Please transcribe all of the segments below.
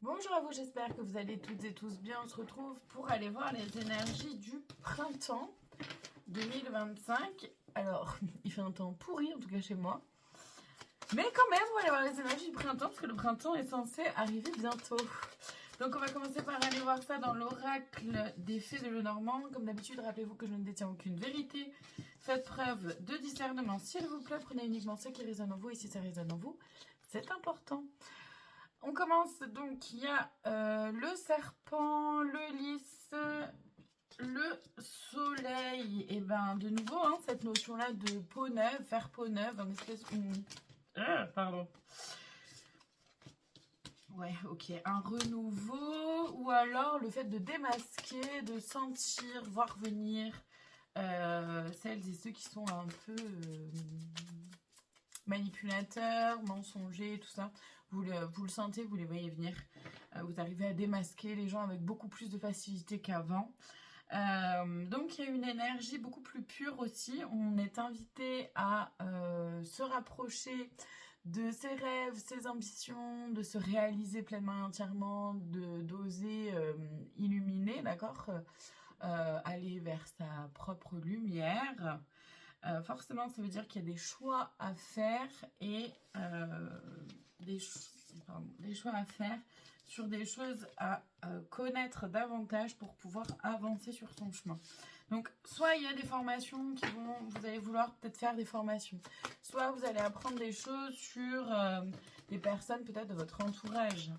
Bonjour à vous, j'espère que vous allez toutes et tous bien. On se retrouve pour aller voir les énergies du printemps 2025. Alors, il fait un temps pourri, en tout cas chez moi. Mais quand même, on va aller voir les énergies du printemps, parce que le printemps est censé arriver bientôt. Donc on va commencer par aller voir ça dans l'oracle des fées de Lenormand. Comme d'habitude, rappelez-vous que je ne détiens aucune vérité. Faites preuve de discernement, s'il vous plaît. Prenez uniquement ce qui résonne en vous, et si ça résonne en vous, c'est important. On commence donc, il y a le serpent, le lys, le soleil. Et ben de nouveau, hein, cette notion-là de peau neuve, faire peau neuve, une espèce... pardon. Ouais, ok, un renouveau, ou alors le fait de démasquer, de sentir, voir venir celles et ceux qui sont un peu manipulateurs, mensongers, tout ça. Vous le sentez, vous les voyez venir. Vous arrivez à démasquer les gens avec beaucoup plus de facilité qu'avant. Donc il y a une énergie beaucoup plus pure aussi. On est invité à se rapprocher de ses rêves, ses ambitions, de se réaliser pleinement et entièrement, d'oser illuminer, d'accord, aller vers sa propre lumière. Forcément, ça veut dire qu'il y a des choix à faire et des choix à faire sur des choses à connaître davantage pour pouvoir avancer sur son chemin. Donc, soit il y a des formations qui vont, vous allez vouloir peut-être faire des formations, soit vous allez apprendre des choses sur des personnes peut-être de votre entourage,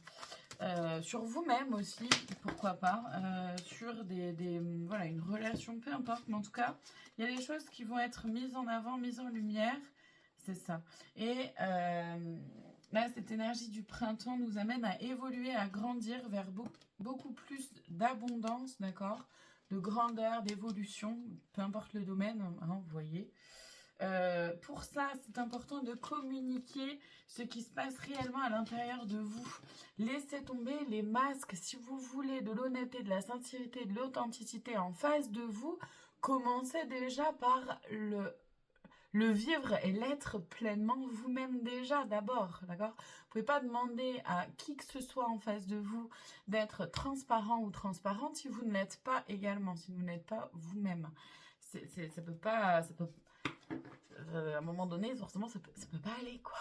sur vous-même aussi, pourquoi pas, sur voilà, une relation, peu importe, mais en tout cas, il y a des choses qui vont être mises en avant, mises en lumière, c'est ça. Et là, cette énergie du printemps nous amène à évoluer, à grandir vers beaucoup plus d'abondance, d'accord, de grandeur, d'évolution, peu importe le domaine, hein, vous voyez. Pour ça, c'est important de communiquer ce qui se passe réellement à l'intérieur de vous. Laissez tomber les masques. Si vous voulez de l'honnêteté, de la sincérité, de l'authenticité en face de vous, commencez déjà par le vivre et l'être pleinement vous-même déjà d'abord, d'accord? Vous pouvez pas demander à qui que ce soit en face de vous d'être transparent ou transparente si vous ne l'êtes pas également, si vous n'êtes pas vous-même. Ça peut pas, à un moment donné, forcément, ça peut pas aller, quoi.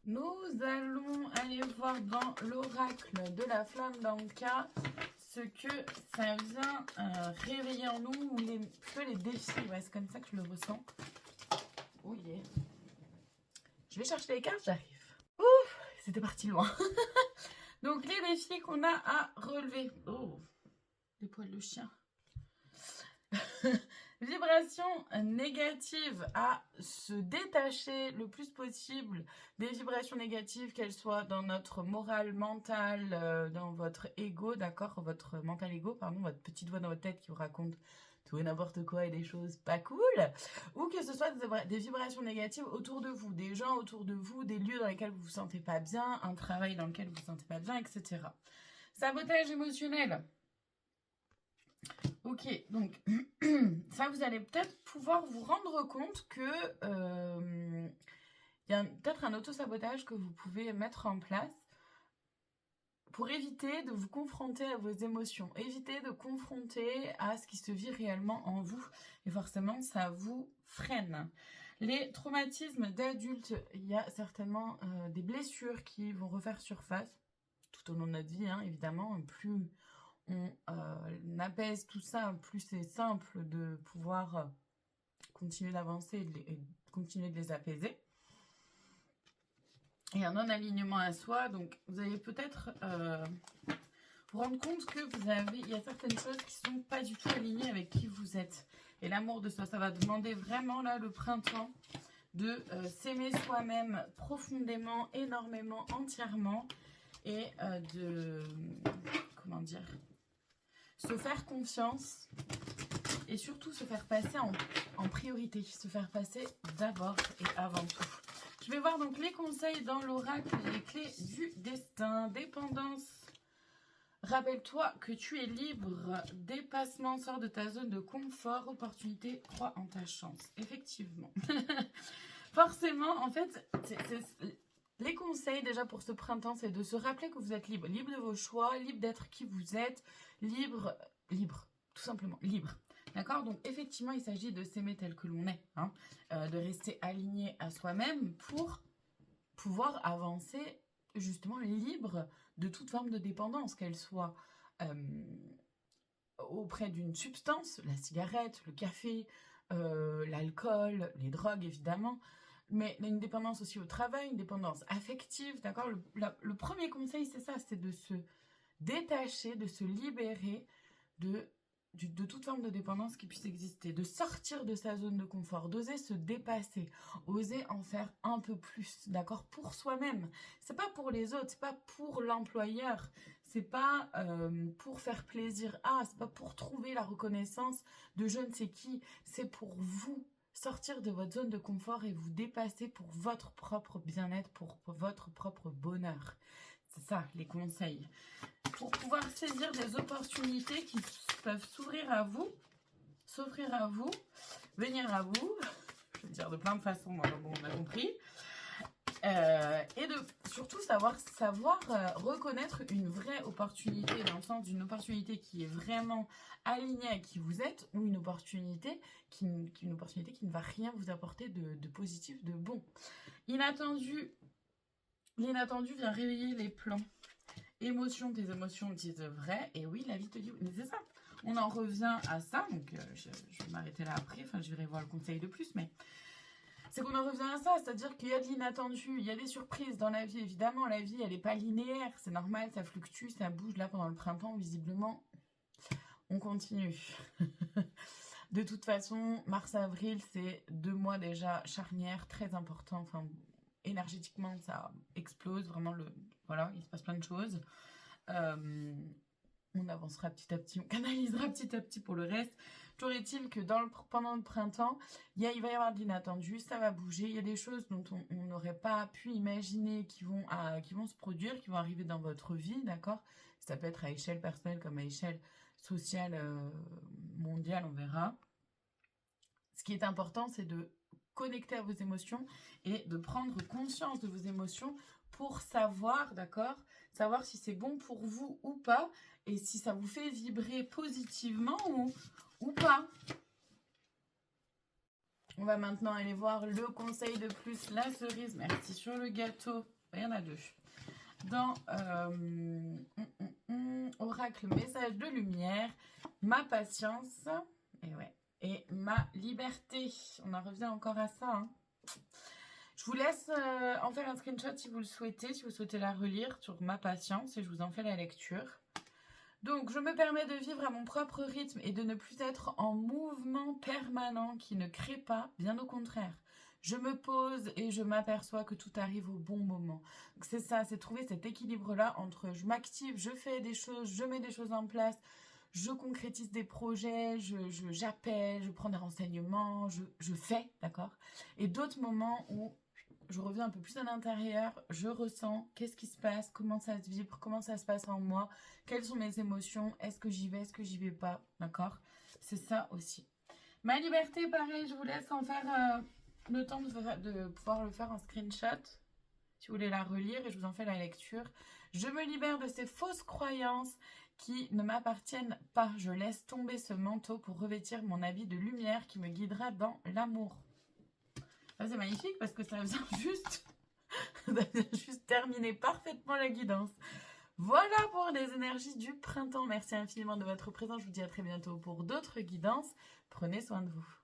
Nous allons aller voir dans l'oracle de la flamme d'Anka ce que ça vient réveiller en nous, ou plutôt les défis. Ouais, c'est comme ça que je le ressens. Oh yeah. Je vais chercher les cartes, j'arrive. Ouf, c'était parti loin. Donc les défis qu'on a à relever. Oh, les poils de chien. Vibration négative, à se détacher le plus possible des vibrations négatives, qu'elles soient dans notre morale mentale, dans votre ego, d'accord, votre mental ego, pardon, votre petite voix dans votre tête qui vous raconte tout et n'importe quoi et des choses pas cool, ou que ce soit des vibrations négatives autour de vous, des gens autour de vous, des lieux dans lesquels vous vous sentez pas bien, un travail dans lequel vous vous sentez pas bien, etc. Sabotage émotionnel. Ok, donc ça, vous allez peut-être pouvoir vous rendre compte que y a peut-être un auto-sabotage que vous pouvez mettre en place pour éviter de vous confronter à vos émotions, éviter de confronter à ce qui se vit réellement en vous. Et forcément, ça vous freine. Les traumatismes d'adultes, il y a certainement des blessures qui vont refaire surface tout au long de notre vie, hein, évidemment. Plus on apaise tout ça, plus c'est simple de pouvoir continuer d'avancer et continuer de les apaiser. Et un non-alignement à soi, donc vous allez peut-être vous rendre compte que il y a certaines choses qui ne sont pas du tout alignées avec qui vous êtes. Et l'amour de soi, ça va demander vraiment là le printemps de s'aimer soi-même profondément, énormément, entièrement, et de, comment dire, se faire confiance et surtout se faire passer en priorité, se faire passer d'abord et avant tout. Je vais voir donc les conseils dans l'oracle, les clés du destin. Dépendance. Rappelle-toi que tu es libre. Dépassement, sors de ta zone de confort. Opportunité, crois en ta chance. Effectivement. Forcément, en fait, Les conseils déjà pour ce printemps, c'est de se rappeler que vous êtes libre. Libre de vos choix, libre d'être qui vous êtes, libre, tout simplement, libre. D'accord? Donc effectivement, il s'agit de s'aimer tel que l'on est, hein, de rester aligné à soi-même pour pouvoir avancer justement libre de toute forme de dépendance, qu'elle soit auprès d'une substance, la cigarette, le café, l'alcool, les drogues évidemment, mais une dépendance aussi au travail, une dépendance affective, d'accord? Le premier conseil, c'est ça, c'est de se détacher, de se libérer de toute forme de dépendance qui puisse exister, de sortir de sa zone de confort, d'oser se dépasser, oser en faire un peu plus, d'accord, pour soi-même. C'est pas pour les autres, c'est pas pour l'employeur, c'est pas pour faire plaisir à, c'est pas pour trouver la reconnaissance de je ne sais qui, c'est pour vous. Sortir de votre zone de confort et vous dépasser pour votre propre bien-être, pour votre propre bonheur. C'est ça, les conseils. Pour pouvoir saisir des opportunités qui peuvent s'offrir à vous, venir à vous, je veux dire de plein de façons, bon, on a compris, et de surtout savoir reconnaître une vraie opportunité, dans le sens d'une opportunité qui est vraiment alignée à qui vous êtes, ou une opportunité qui ne va rien vous apporter de positif, de bon. L'inattendu vient réveiller les plans. Tes émotions disent vrai, et oui, la vie te dit oui. Mais c'est ça. On en revient à ça, donc je vais m'arrêter là après, enfin je vais voir le conseil de plus, mais c'est qu'on en revient à ça, c'est-à-dire qu'il y a de l'inattendu, il y a des surprises dans la vie, évidemment, la vie elle n'est pas linéaire, c'est normal, ça fluctue, ça bouge, là pendant le printemps, visiblement, on continue. De toute façon, mars-avril, c'est 2 mois déjà charnières, très importants, enfin énergétiquement ça explose, vraiment, voilà, il se passe plein de choses. On avancera petit à petit, on canalisera petit à petit pour le reste. Toujours est-il que pendant le printemps, il va y avoir de l'inattendu, ça va bouger, il y a des choses dont on n'aurait pas pu imaginer qui vont se produire, qui vont arriver dans votre vie, d'accord? Ça peut être à échelle personnelle comme à échelle sociale, mondiale, on verra. Ce qui est important, c'est de connecter à vos émotions et de prendre conscience de vos émotions pour savoir, d'accord, savoir si c'est bon pour vous ou pas, et si ça vous fait vibrer positivement ou pas. On va maintenant aller voir le conseil de plus, la cerise, merci, sur le gâteau. Il y en a 2. Dans Oracle, message de lumière, ma patience, et ouais, et ma liberté. On en revient encore à ça, hein. Je vous laisse en faire un screenshot si vous le souhaitez, si vous souhaitez la relire sur ma patience, et je vous en fais la lecture. Donc, je me permets de vivre à mon propre rythme et de ne plus être en mouvement permanent qui ne crée pas, bien au contraire. Je me pose et je m'aperçois que tout arrive au bon moment. C'est ça, c'est trouver cet équilibre-là entre je m'active, je fais des choses, je mets des choses en place, je concrétise des projets, j'appelle, je prends des renseignements, je fais, d'accord? Et d'autres moments où je reviens un peu plus à l'intérieur, je ressens qu'est-ce qui se passe, comment ça se vibre, comment ça se passe en moi, quelles sont mes émotions, est-ce que j'y vais, est-ce que j'y vais pas, d'accord? C'est ça aussi. Ma liberté, pareil, je vous laisse en faire le temps de pouvoir le faire en screenshot, si vous voulez la relire, et je vous en fais la lecture. Je me libère de ces fausses croyances qui ne m'appartiennent pas. Je laisse tomber ce manteau pour revêtir mon habit de lumière qui me guidera dans l'amour. C'est magnifique parce que ça vient juste terminer parfaitement la guidance. Voilà pour les énergies du printemps. Merci infiniment de votre présence. Je vous dis à très bientôt pour d'autres guidances. Prenez soin de vous.